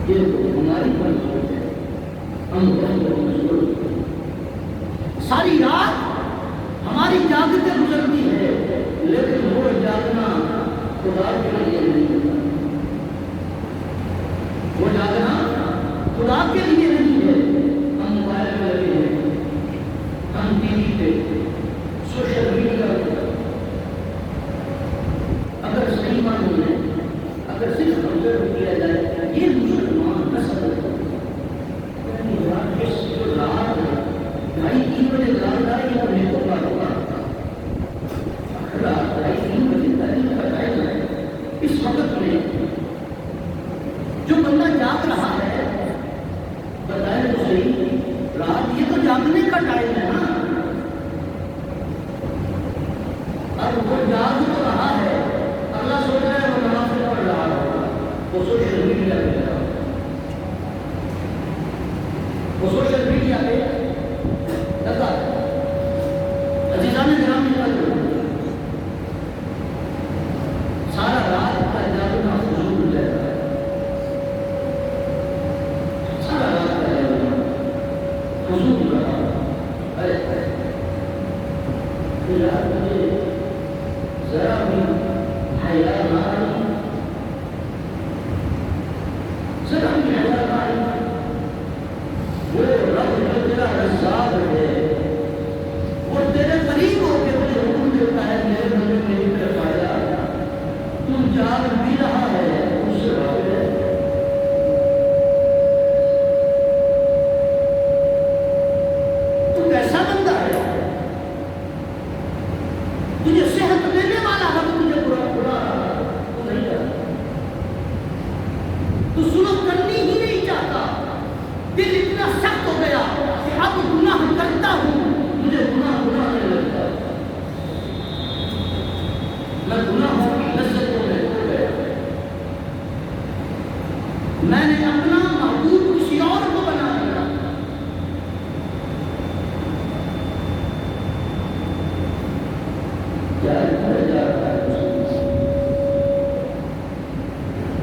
یہ ہماری منظور ہے ہم ساری رات ہماری جاگتے گزرتی ہے، لیکن وہ جاگنا خدا کے لیے نہیں ہوتا، وہ جاگنا خدا کے لیے نہیں ہے۔ ہم موبائل میں لگے ہیں، ہم ٹی وی پہ، سوشل میڈیا پہ، اگر صحیح معنی ہے، اگر صرف آبزرو کیا جائے یہ مسلمان نسل ہے، رات 2:30-3 بجے رات آئی اور میرے کو بات ہوگا رات 2:30-3 بجے تعلیم کا ٹائم ہے۔ اس وقت میں جو بندہ جاگ رہا ہے بتائیں تو صحیح، رات یہ تو جاگنے کا ٹائم ہے نا، اب وہ جاگ تو رہا ہے، اللہ سوچ رہا ہے وہ نماز پڑھ رہا ہوگا، وہ سوشل میڈیا پہ لگا، وہ سوشل میڈیا پہ لگا۔ عزیزان گرامی سارا رات کا جاگنا فضول رہتا ہے، سارا رات کا جاگنا فضول رہا۔ رات مجھے ذرا بھی حیا نہ آئی، ذرا بھی حیا نہ آئی۔ وہ رب جو تیرا رزاق ہے، وہ تیرے قریب ہو کے تجھے حکم دیتا ہے میرے بندے میری طرف آ جا، تم جاگ بھی رہا ہے اس سے غافل ہے۔ تو کیسا بندہ ہے؟ تجھے صحت دینے والا رب تجھے برا تو نہیں کرتا، تو ظلم کرنی ہی نہیں چاہتا، دل اتنا سخت ہو گیا کہ اب گناہ کرتا ہوں مجھے گناہ نہیں لگتا، میں گناہوں کی لذتوں میں کھو گیا، میں نے اپنا محبوب کسی اور کو بنا دیا۔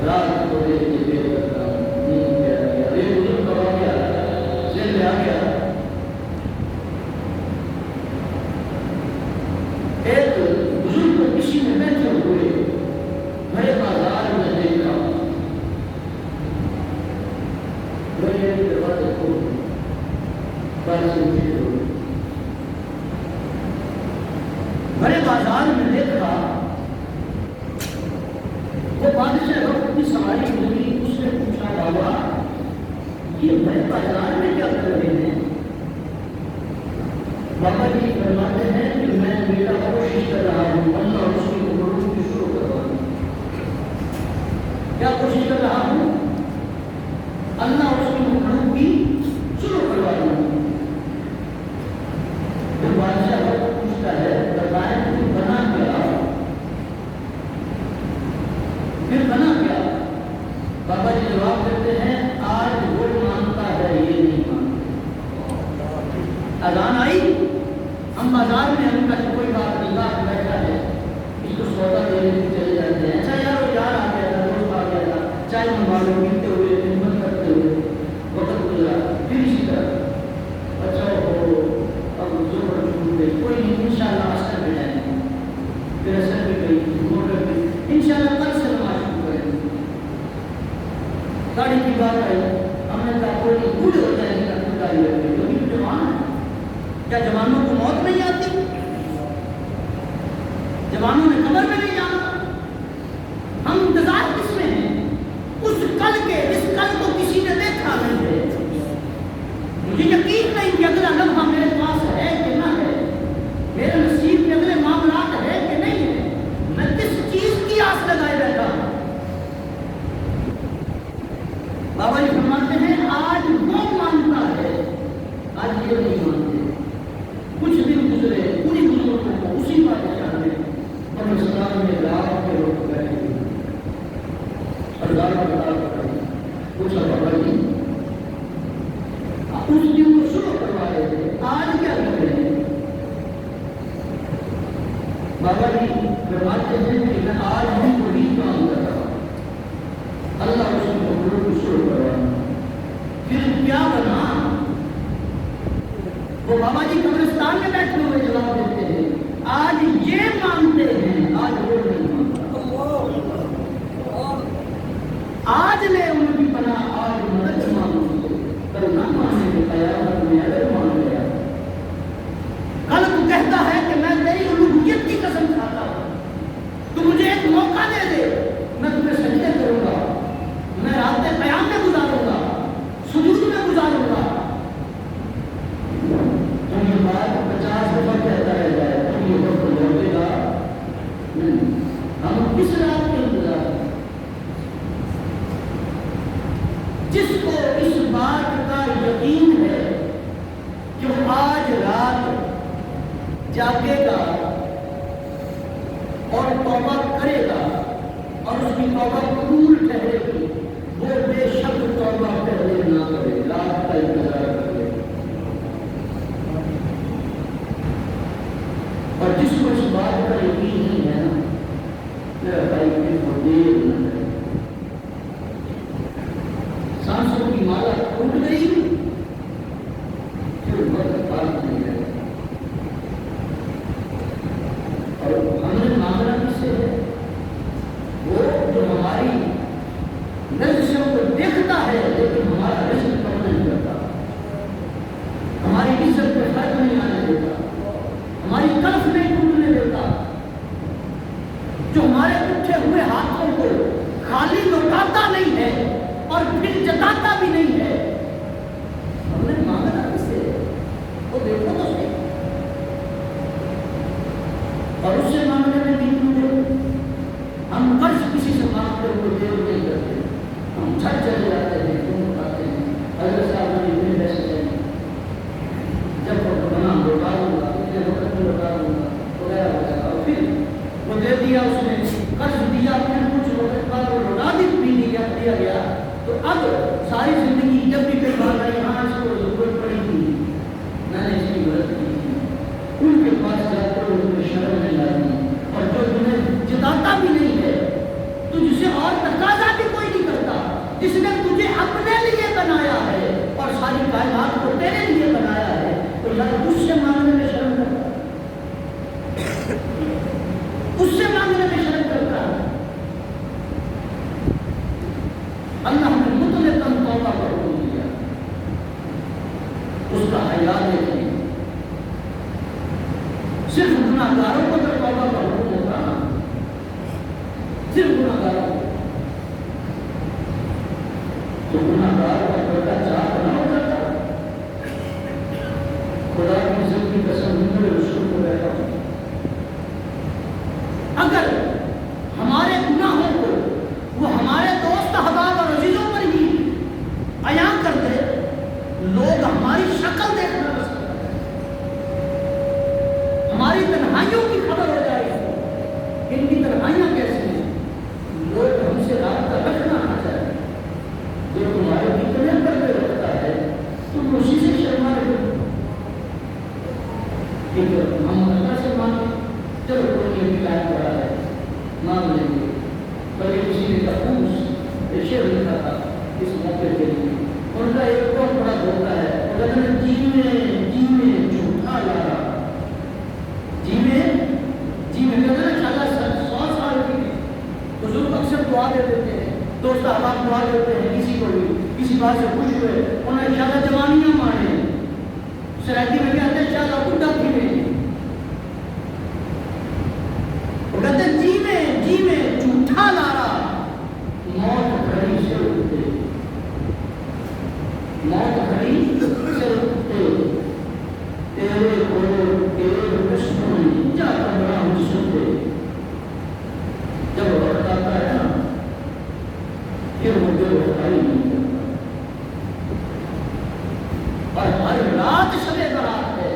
رات کو دیکھ کے دیر کرتا ہوں، نیند پہ آ گیا، ایک بزرگ کا واقعہ ذہن میں آ گیا۔ ایک بزرگ کو کسی نے بیٹھے ہوئے بڑے بازار میں دیکھا، بڑے دروازے کھول باہر سے نکلے ہوئے، بڑے بازار میں دیکھا، وہ بادشاہ وقت کی سواری ہوئی، اس نے پوچھا بابا یہ بڑے بازار میں کیا کر رہے ہیں؟ بابا جی فرماتے ہیں کہ میں میرا کوشش کر رہا ہوں اللہ اور اس کی مخلوق کی شروع کروانے، کیا کوشش کر رہا ہوں؟ اللہ اور اس کی مخلوق کی شروع کروانے۔ پھر بادشاہ وقت پوچھتا ہے بتائیں تم بنا کیا؟ پھر بنا کیا؟ بابا جی جواب دیتے ہیں آج وہ مانتا ہے یہ نہیں مانتا۔ اذان آئی، ہم بازار میں ہم کا کوئی بات نہیں، بات بیٹھا ہے، اس کو سودا دینے کے چلے جاتے ہیں، اچھا یار وہ یار آ گیا تھا، دوست آ گیا تھا، چائے منگوا لو، پیتے ہوئے خدمت کرتے ہوئے وقت گزرا، پھر اسی طرح اچھا ہو اب زور چھوٹ گئی، کوئی نہیں انشاءاللہ اثر پہ جائیں گے، پھر اثر پہ گئی، موٹر پہ انشاءاللہ کل سے نماز شروع کریں گے۔ گاڑی کی بات آئی، ہم نے کہا کوئی نہیں بوڑھے ہو جائیں گے اپنی گاڑی رکھیں، کیونکہ جوان ہے، کیا جوانوں کو موت نہیں آتی؟ جوانوں نے قبر میں نہیں جانا، ہم انتظار کس میں ہیں؟ اس کل کے جس کل کو کسی نے دیکھا نہیں ہے۔ مجھے یقین نہیں کہ اگلا لمحہ میرے پاس ہے کہ نہ ہے، میرے نصیب میں اگلے معاملات ہے کہ نہیں ہے، میں کس چیز کی آس لگائے بیٹھا ہوں؟ بابا جی فرماتے ہیں آج وہ مانتا ہے، آج یہ نہیں مانتے۔ کچھ دن گزرے، پوری بزرگوں کو اسی بادشاہ نے قبرستان میں رات کے وقت بیٹھے ہوئے سردار بتا پڑی، پوچھا بابا جی اس دن وہ شروع کروا رہے تھے، آج کیا کر رہے ہیں؟ بابا جی فرماتے ہیں کہ میں آج بھی وہی کام کر رہا ہوں، اللہ اس کو شروع کروانا۔ پھر کیا بنا؟ وہ بابا جی قبرستان میں بیٹھے ہوئے جواب دیتے ہیں آج یہ مانتے ہیں آج وہ نہیں مانتا، آج لے ان کی پناہ آج مدد مانگو کل نہ ماننے کے قیامت میں اگر مان گیا کل تو کہتا ہے کہ میں تیری الوہیت کی قسم کھاتا ہوں، تو مجھے ایک موقع دے دے میں تمہیں سجدے کروں گا، میں رات قیام میں گزاروں گا، سجود میں گزاروں گا۔ تم یہ بات 50 دفعہ کہتا رہ جائے تم یہ وقت لوٹے گا نہیں، ہم کس رات کے انتظار جس کو اس بات کا یقین ہے کہ وہ آج رات جاگے گا اور توبہ کرے گا اور اس کی توبہ قبول ٹھہرے گی، وہ بے شک توبہ پہلے نہ کرے، رات کا انتظار کرے، اور جس کو اس بات کا یقین نہیں ہے نا میرا بھائی کو دیر نہ کرے، سانسوں کی مالا ٹوٹ گئی پھر وقت بات نہیں ہے، اور ہم نے مانگنا کس سے ہے؟ وہ جو ہماری نظروں کو دیکھتا ہے لیکن ہمارا رشت کم نہیں کرتا، ہماری عزت پہ فرق نہیں آنے دیتا، ہماری کلف نہیں ٹوٹنے دیتا، جو ہمارے اٹھے ہوئے ہاتھوں کو خالی لوٹاتا نہیں ہے اور پھر جتاتا بھی نہیں ہے۔ ہم نے مانگنا کس سے؟ وہ دیکھو تو صحیح، اور اس سے مانگنے میں بھی ہم قرض کسی سے مانگتے ہوئے دیر نہیں کرتے، ہم چھٹ چلے جاتے ہیں، کیوں اٹھاتے ہیں؟ حضرت صاحب نے اتنے پیسے دیں جب وہ بنا لوٹا دوں گا اتنے وقت میں لوٹا دوں گا وغیرہ وغیرہ، اور پھر وہ دے دیا، اس نے قرض دیا، پھر کچھ وقت بعد وہ لوٹا بھی دیا گیا، تو اب ساری زندگی جب بھی کوئی بات آئی ہاں اس کو ضرورت پڑی تھی میں نے اس کی مدد کی تھی، ان کے پاس جاتے ہوئے تمہیں شرم نہیں آتی، اور جو تمہیں جتاتا بھی نہیں ہے، تجھ سے اور تقاضا بھی کوئی نہیں کرتا، جس نے تجھے اپنے لیے بنایا ہے اور ساری کائنات کو تیرے لیے بنایا ہے، تو یار اس سے مانگنے میں شرم کرتا ہے، اس سے مانگنے میں شرم کرتا ہے۔ اللہ نے مطلقاً توبہ پر حکم دیا، اس کا حیا دیکھیں، صرف گناہگاروں کو اگر توبہ پر حکم ہوتا نا، صرف گناہگاروں کو، تو گناہگار کا بیٹا چاک نہ ہو جاتا، خدا کی عزت کی قسم میں رسول کو بیٹھا ہوں، اگر ہمارے گناہوں کو وہ ہمارے دوست احباب اور عزیزوں پر ہی عیاں کر دے، لوگ ہماری شکل دیکھنا پسند کرتے ہیں، ہماری تنہائیوں کی خبر ہو جائے گی، ان کی تنہائیاں کیسے ہیں، لوگ ہم سے رابطہ رکھنا نہ چاہے، جو تمہارے کتنے پردے رکھتا ہے تم اسی سے شرما رہے ہو، ہم اللہ سے مانگیں، چلو کوئی یہ بھی ٹائم پڑا ہے مانگ لیں گے، بلکہ کسی نے تفوس شعر لکھا تھا اس موقع کے لیے، ان کا ایک بہت بڑا دھوکہ ہے، وہ کہتے ہیں جی میں جھوٹا لارا، جی میں کہتے ہیں نا 100 سال کی بزرگ اکثر دعا دے دیتے ہیں، دوست احباب دعا دیتے ہیں کسی کو بھی کسی بات سے خوش ہوئے، انہیں انشاءاللہ جوانیاں مانے، سرائکی میں کہتے ہیں انشاءاللہ بڈھا پھرے، وہ کہتے ہیں جی میں جھوٹا لارا، موت گھڑی سے اٹھتے، موت گھڑی سے اٹھتے، تیرے قسموں میں جا کر بڑا ہم سنتے، جب وقت آتا ہے نا پھر وہ جو وقتائی نہیں کرتا، اور ہر رات شب برات ہے،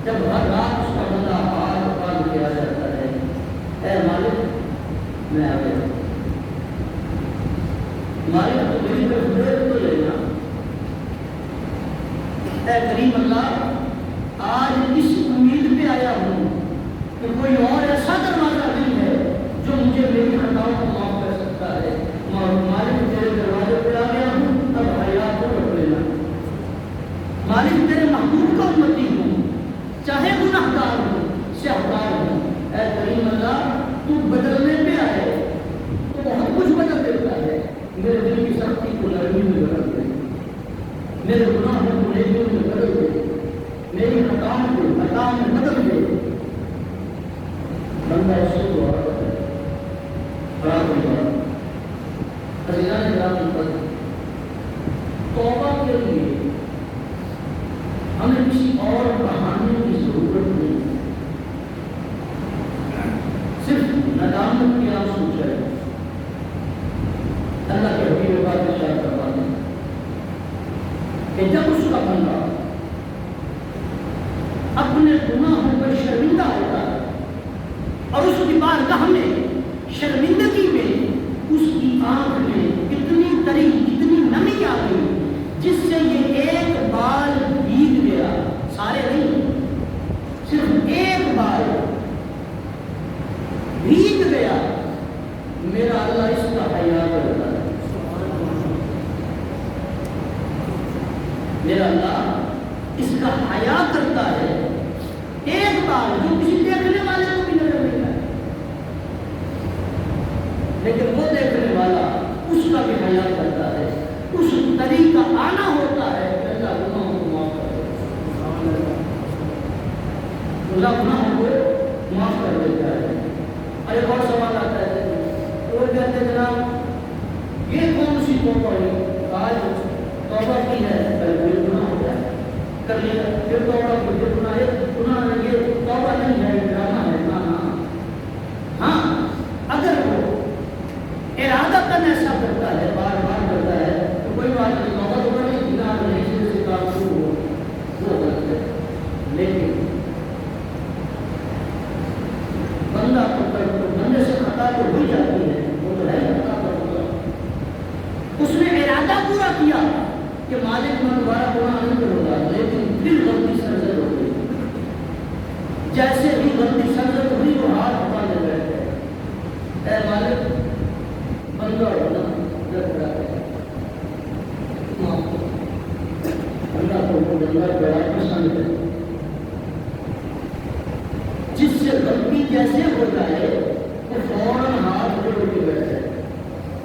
جب ہر رات اس کا بندہ ہاتھ باندھ کے آ جاتا ہے، اے مالک میں آ گیا، مالک تو میری طرف دیکھ تو لینا، اے کریم اللہ آج اس امید پہ آیا ہوں کہ کوئی اور ایسا دروازہ نہیں ہے جو مجھے میری خطاؤں کو معاف کر سکتا ہے، مالک تیرے دروازے پہ آ گیا ہوں، اب حیا کو رکھ لینا، مالک تیرے محبوب کا امتی میرے گناہوں کو نیکیوں میں بدل دے، میری خطاؤں کو خطاؤں میں بدل دے۔ بندہ اس سے دعا کرتا ہے، خراب ہو جائے۔ عزیزان کرام، توبہ کے لیے ہمیں کسی اور بہانے کی ضرورت نہیں، صرف ندامت کی آنسو چاہیے۔ اللہ کے حبیب پاک ارشاد فرماتے ہیں کہ جب اس کا بندہ اپنے گناہوں پر شرمندہ ہوتا ہے اور اس کی بارگاہ میں شرمندگی میں اس کی آنکھ میں اتنی تری اتنی نمی آ گئی جس سے یہ ایک بال بھیگ گیا، سارے نہیں، صرف ایک بال بھیگ گیا، میرا اللہ اس کا حیا کرتا ہے، میرا اللہ اس کا حیا کرتا ہے۔ ایک بال جو کسی دیکھنے والے کو بھی نظر نہیں آئے، لیکن وہ دیکھنے والا اس کا بھی حیا کرتا ہے، اس طریقہ آنا ہوتا ہے کہ اللہ گناہوں کو معاف کر دے، اللہ گناہوں کو معاف کر دیتا ہے۔ اور ایک اور سوال آتا ہے، وہ کہتے ہیں جناب یہ کون سی توبہ ہے؟ آج توبہ کی ہے، کل کوئی گناہ ہو جائے، کر لیا پھر توبہ کی، پھر گناہ یہ توبہ نہیں ہے، ڈرامہ ہے۔ ہاں اگر وہ ارادتاً ایسا کرتا ہے، بار بار کرتا ہے تو کوئی بات نہیں، توبہ تو کرے، گناہ نہیں سے کام شروع ہو وہ غلط ہے۔ لیکن بندہ بندے سے خطا تو ہو جاتی ہے، وہ تو ہے خطا کرتا، اس نے ارادہ پورا کیا کہ مالک میں دوبارہ گناہ نہیں کروں گا، لیکن پھر غلطی سرزد ہو گئی، جیسے ہی غلطی سرزد ہوئی وہ ہاتھ اٹھانے بیٹھے، اے مالک بندہ ہونا اللہ کو بندہ بڑا پسند ہے، جس سے غلطی جیسے ہو جائے وہ فوراً ہاتھ جوڑ کے بیٹھے،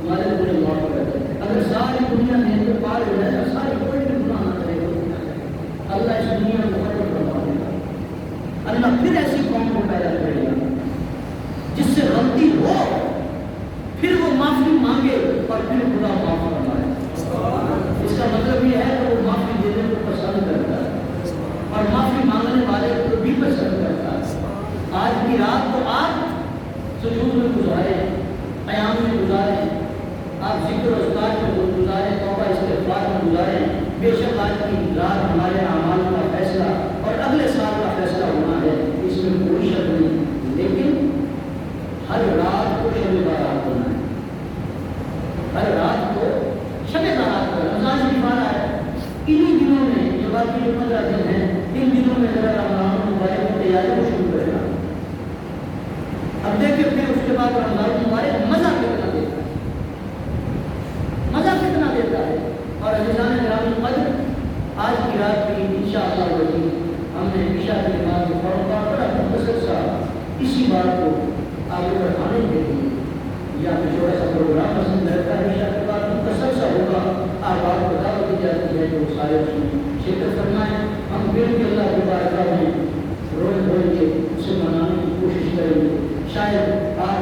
مالک مجھے معاف کر دے۔ اگر ساری دنیا نے تو پار ہو جائے، ساری کوئی بھی گناہ نہ کرے، اللہ اس دنیا کو ختم کروا دے گا، اللہ پھر ایسی قوم کو پیدا کرے گا جس سے غلطی ہو پھر وہ معافی مانگے اور پھر خدا معاف فرمائے۔ اس کا مطلب یہ ہے کہ وہ معافی دینے کو پسند کرتا ہے اور معافی مانگنے والے کو بھی پسند کرتا ہے۔ آج کی رات تو آپ سجود میں گزاریں، قیام میں گزاریں، آپ ذکر و اذکار میں گزاریں، توبہ استغفار میں گزاریں۔ بے شک آج کی رات ہمارے اعمال کا فیصلہ اور اگلے سال کا فیصلہ ہونا ہے، اس میں کوئی شک نہیں، لیکن ہر رات کو شب بارات ہونا ہے، ہر رات کو شب بارات ہونا۔ رمضان شریف آ رہا ہے، انہی دنوں میں جو باقی جو 15 دن ہیں، ان دنوں میں ذرا رمضان مبارک کی تیاری کو شروع کرے گا۔ اب دیکھیں پھر اس کے بعد رمضان مبارک مزہ کتنا دیتا ہے، مزہ کتنا دیتا ہے۔ اور عزیزان گرامی قدر، آج کی رات بھی انشاءاللہ ہم نے عشاء کی نماز کے فوراً بعد بڑا مختصر سا اسی بات کو آگے بڑھانے کے لیے یا پھر تھوڑا سا پروگرام پسند رہتا ہے، عشاء کے بعد مختصر سا ہوگا، آپ کو دعوت دی جاتی ہے کہ وہ سارے اس میں شرکت فرمائیں۔ ہم پھر بھی اللہ کی بارگاہ میں روز روز کے اسے منانے کی کوشش کریں گے، شاید آپ